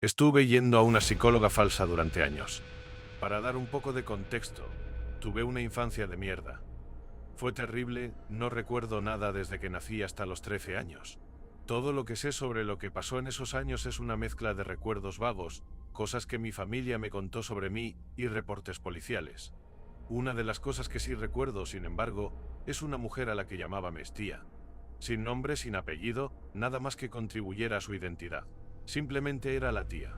Estuve yendo a una psicóloga falsa durante años. Para dar un poco de contexto, tuve una infancia de mierda. Fue terrible, no recuerdo nada desde que nací hasta los 13 años. Todo lo que sé sobre lo que pasó en esos años es una mezcla de recuerdos vagos, cosas que mi familia me contó sobre mí y reportes policiales. Una de las cosas que sí recuerdo, sin embargo, es una mujer a la que llamaba Mestía. Sin nombre, sin apellido, nada más que contribuyera a su identidad. Simplemente era la tía.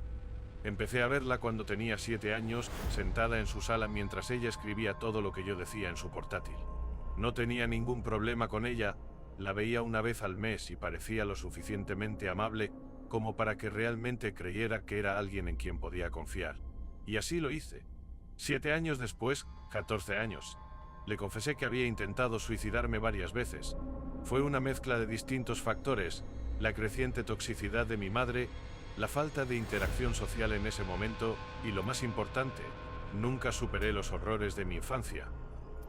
Empecé a verla cuando tenía 7 años, sentada en su sala mientras ella escribía todo lo que yo decía en su portátil. No tenía ningún problema con ella, la veía una vez al mes y parecía lo suficientemente amable como para que realmente creyera que era alguien en quien podía confiar. Y así lo hice. 7 años después, 14 años, le confesé que había intentado suicidarme varias veces. Fue una mezcla de distintos factores, la creciente toxicidad de mi madre, la falta de interacción social en ese momento y, lo más importante, nunca superé los horrores de mi infancia.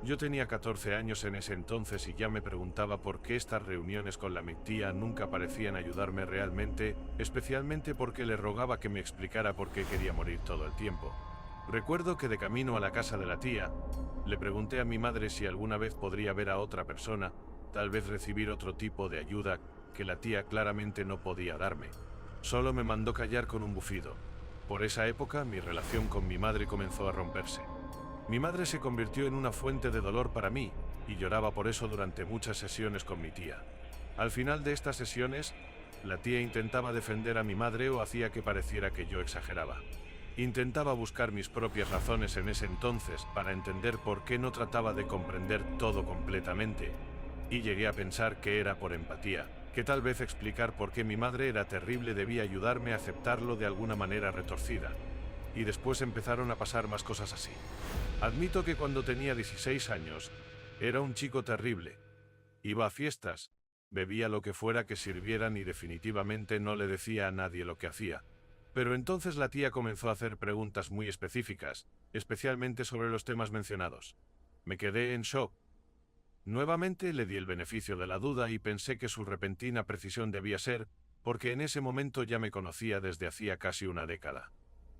Yo tenía 14 años en ese entonces y ya me preguntaba por qué estas reuniones con la mi tía nunca parecían ayudarme realmente, especialmente porque le rogaba que me explicara por qué quería morir todo el tiempo. Recuerdo que de camino a la casa de la tía, le pregunté a mi madre si alguna vez podría ver a otra persona, tal vez recibir otro tipo de ayuda que la tía claramente no podía darme. Solo me mandó callar con un bufido. Por esa época, mi relación con mi madre comenzó a romperse. Mi madre se convirtió en una fuente de dolor para mí, y lloraba por eso durante muchas sesiones con mi tía. Al final de estas sesiones, la tía intentaba defender a mi madre o hacía que pareciera que yo exageraba. Intentaba buscar mis propias razones en ese entonces para entender por qué no trataba de comprender todo completamente, y llegué a pensar que era por empatía, que tal vez explicar por qué mi madre era terrible debía ayudarme a aceptarlo de alguna manera retorcida. Y después empezaron a pasar más cosas así. Admito que cuando tenía 16 años, era un chico terrible. Iba a fiestas, bebía lo que fuera que sirvieran y definitivamente no le decía a nadie lo que hacía. Pero entonces la tía comenzó a hacer preguntas muy específicas, especialmente sobre los temas mencionados. Me quedé en shock. Nuevamente le di el beneficio de la duda y pensé que su repentina precisión debía ser, porque en ese momento ya me conocía desde hacía casi una década.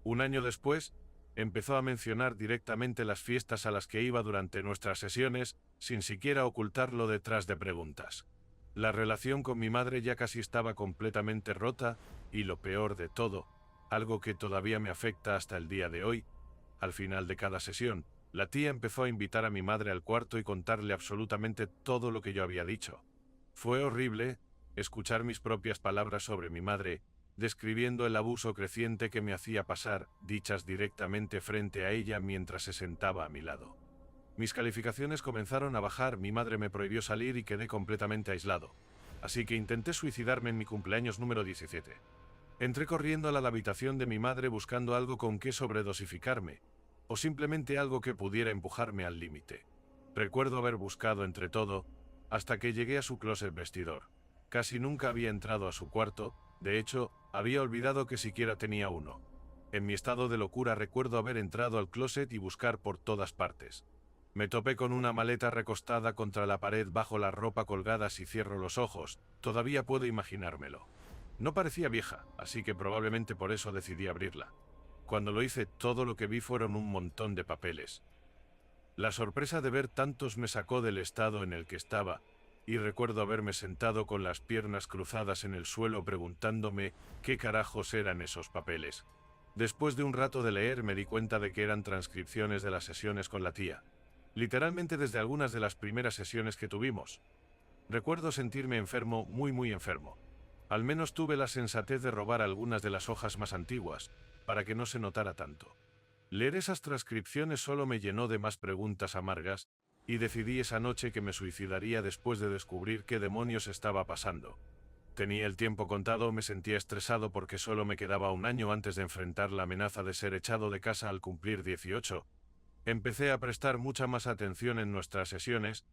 Un año después, empezó a mencionar directamente las fiestas a las que iba durante nuestras sesiones, sin siquiera ocultarlo detrás de preguntas. La relación con mi madre ya casi estaba completamente rota, y lo peor de todo, algo que todavía me afecta hasta el día de hoy, al final de cada sesión, la tía empezó a invitar a mi madre al cuarto y contarle absolutamente todo lo que yo había dicho. Fue horrible escuchar mis propias palabras sobre mi madre, describiendo el abuso creciente que me hacía pasar, dichas directamente frente a ella mientras se sentaba a mi lado. Mis calificaciones comenzaron a bajar, mi madre me prohibió salir y quedé completamente aislado. Así que intenté suicidarme en mi cumpleaños número 17. Entré corriendo a la habitación de mi madre buscando algo con que sobredosificarme, o simplemente algo que pudiera empujarme al límite. Recuerdo haber buscado entre todo, hasta que llegué a su closet vestidor. Casi nunca había entrado a su cuarto, de hecho, había olvidado que siquiera tenía uno. En mi estado de locura recuerdo haber entrado al closet y buscar por todas partes. Me topé con una maleta recostada contra la pared bajo la ropa colgada. Si cierro los ojos, todavía puedo imaginármelo. No parecía vieja, así que probablemente por eso decidí abrirla. Cuando lo hice, todo lo que vi fueron un montón de papeles. La sorpresa de ver tantos me sacó del estado en el que estaba, y recuerdo haberme sentado con las piernas cruzadas en el suelo preguntándome qué carajos eran esos papeles. Después de un rato de leer me di cuenta de que eran transcripciones de las sesiones con la tía. Literalmente desde algunas de las primeras sesiones que tuvimos. Recuerdo sentirme enfermo, muy enfermo. Al menos tuve la sensatez de robar algunas de las hojas más antiguas, para que no se notara tanto. Leer esas transcripciones solo me llenó de más preguntas amargas, y decidí esa noche que me suicidaría después de descubrir qué demonios estaba pasando. Tenía el tiempo contado, me sentía estresado porque solo me quedaba un año antes de enfrentar la amenaza de ser echado de casa al cumplir 18. Empecé a prestar mucha más atención en nuestras sesiones,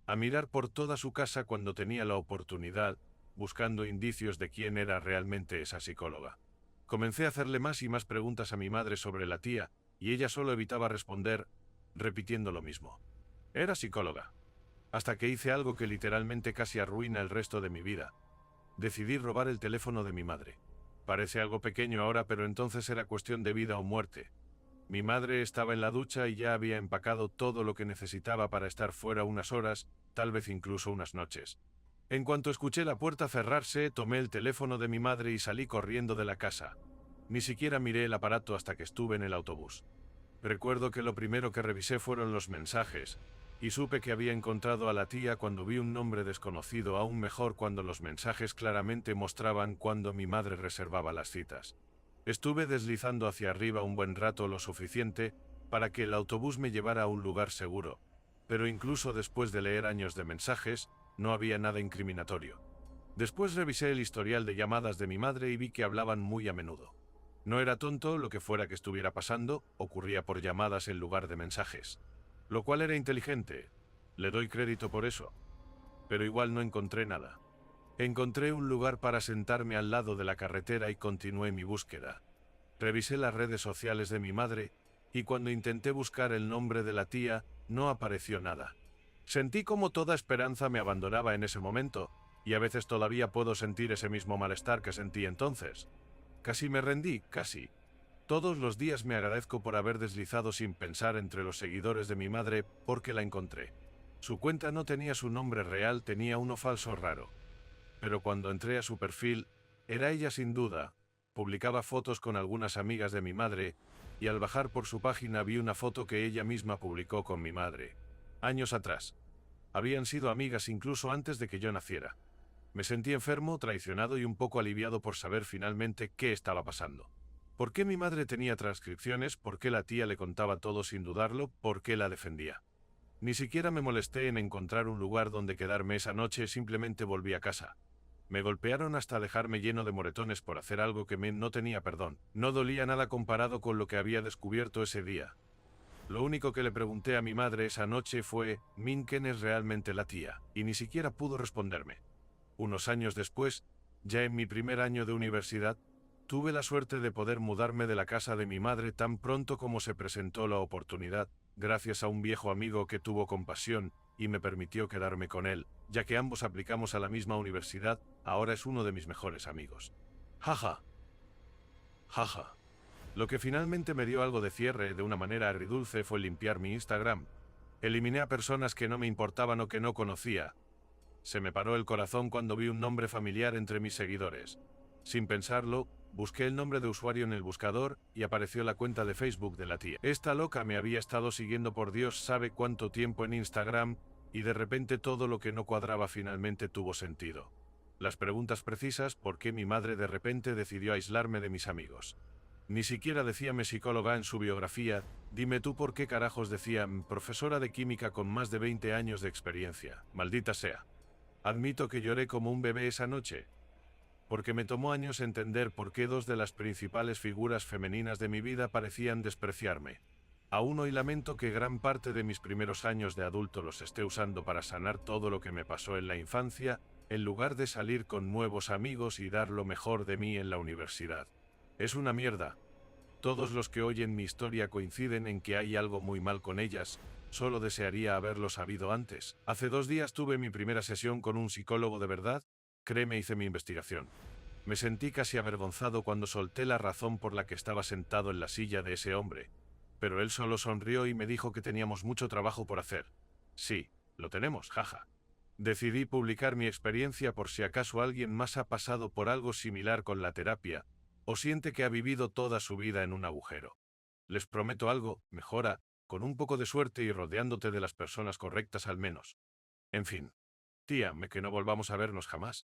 a mirar por toda su casa cuando tenía la oportunidad, buscando indicios de quién era realmente esa psicóloga. Comencé a hacerle más y más preguntas a mi madre sobre la tía, y ella solo evitaba responder, repitiendo lo mismo. Era psicóloga. Hasta que hice algo que literalmente casi arruina el resto de mi vida. Decidí robar el teléfono de mi madre. Parece algo pequeño ahora, pero entonces era cuestión de vida o muerte. Mi madre estaba en la ducha y ya había empacado todo lo que necesitaba para estar fuera unas horas, tal vez incluso unas noches. En cuanto escuché la puerta cerrarse, tomé el teléfono de mi madre y salí corriendo de la casa. Ni siquiera miré el aparato hasta que estuve en el autobús. Recuerdo que lo primero que revisé fueron los mensajes, y supe que había encontrado a la tía cuando vi un nombre desconocido, aún mejor cuando los mensajes claramente mostraban cuándo mi madre reservaba las citas. Estuve deslizando hacia arriba un buen rato, lo suficiente para que el autobús me llevara a un lugar seguro, pero incluso después de leer años de mensajes, no había nada incriminatorio. Después revisé el historial de llamadas de mi madre y vi que hablaban muy a menudo. No era tonto, lo que fuera que estuviera pasando, ocurría por llamadas en lugar de mensajes. Lo cual era inteligente. Le doy crédito por eso. Pero igual no encontré nada. Encontré un lugar para sentarme al lado de la carretera y continué mi búsqueda. Revisé las redes sociales de mi madre, y cuando intenté buscar el nombre de la tía, no apareció nada. Sentí como toda esperanza me abandonaba en ese momento, y a veces todavía puedo sentir ese mismo malestar que sentí entonces. Casi me rendí, casi. Todos los días me agradezco por haber deslizado sin pensar entre los seguidores de mi madre, porque la encontré. Su cuenta no tenía su nombre real, tenía uno falso raro. Pero cuando entré a su perfil, era ella sin duda. Publicaba fotos con algunas amigas de mi madre, y al bajar por su página vi una foto que ella misma publicó con mi madre. Años atrás. Habían sido amigas incluso antes de que yo naciera. Me sentí enfermo, traicionado y un poco aliviado por saber finalmente qué estaba pasando. ¿Por qué mi madre tenía transcripciones? ¿Por qué la tía le contaba todo sin dudarlo? ¿Por qué la defendía? Ni siquiera me molesté en encontrar un lugar donde quedarme esa noche, simplemente volví a casa. Me golpearon hasta dejarme lleno de moretones por hacer algo que no tenía perdón. No dolía nada comparado con lo que había descubierto ese día. Lo único que le pregunté a mi madre esa noche fue, ¿quién es realmente la tía? Y ni siquiera pudo responderme. Unos años después, ya en mi primer año de universidad, tuve la suerte de poder mudarme de la casa de mi madre tan pronto como se presentó la oportunidad, gracias a un viejo amigo que tuvo compasión y me permitió quedarme con él, ya que ambos aplicamos a la misma universidad. Ahora es uno de mis mejores amigos. Jaja. Jaja. Lo que finalmente me dio algo de cierre de una manera agridulce fue limpiar mi Instagram. Eliminé a personas que no me importaban o que no conocía. Se me paró el corazón cuando vi un nombre familiar entre mis seguidores. Sin pensarlo, busqué el nombre de usuario en el buscador y apareció la cuenta de Facebook de la tía. Esta loca me había estado siguiendo por Dios sabe cuánto tiempo en Instagram, y de repente todo lo que no cuadraba finalmente tuvo sentido. Las preguntas precisas: ¿por qué mi madre de repente decidió aislarme de mis amigos? Ni siquiera decía mi psicóloga en su biografía. Dime tú por qué carajos decía profesora de química con más de 20 años de experiencia. Maldita sea. Admito que lloré como un bebé esa noche, porque me tomó años entender por qué dos de las principales figuras femeninas de mi vida parecían despreciarme. Aún hoy lamento que gran parte de mis primeros años de adulto los esté usando para sanar todo lo que me pasó en la infancia, en lugar de salir con nuevos amigos y dar lo mejor de mí en la universidad. Es una mierda. Todos los que oyen mi historia coinciden en que hay algo muy mal con ellas. Solo desearía haberlo sabido antes. Hace 2 días tuve mi primera sesión con un psicólogo de verdad. Créeme, hice mi investigación. Me sentí casi avergonzado cuando solté la razón por la que estaba sentado en la silla de ese hombre. Pero él solo sonrió y me dijo que teníamos mucho trabajo por hacer. Sí, lo tenemos, jaja. Decidí publicar mi experiencia por si acaso alguien más ha pasado por algo similar con la terapia, o siente que ha vivido toda su vida en un agujero. Les prometo algo: mejora, con un poco de suerte y rodeándote de las personas correctas al menos. En fin. Tía, que no volvamos a vernos jamás.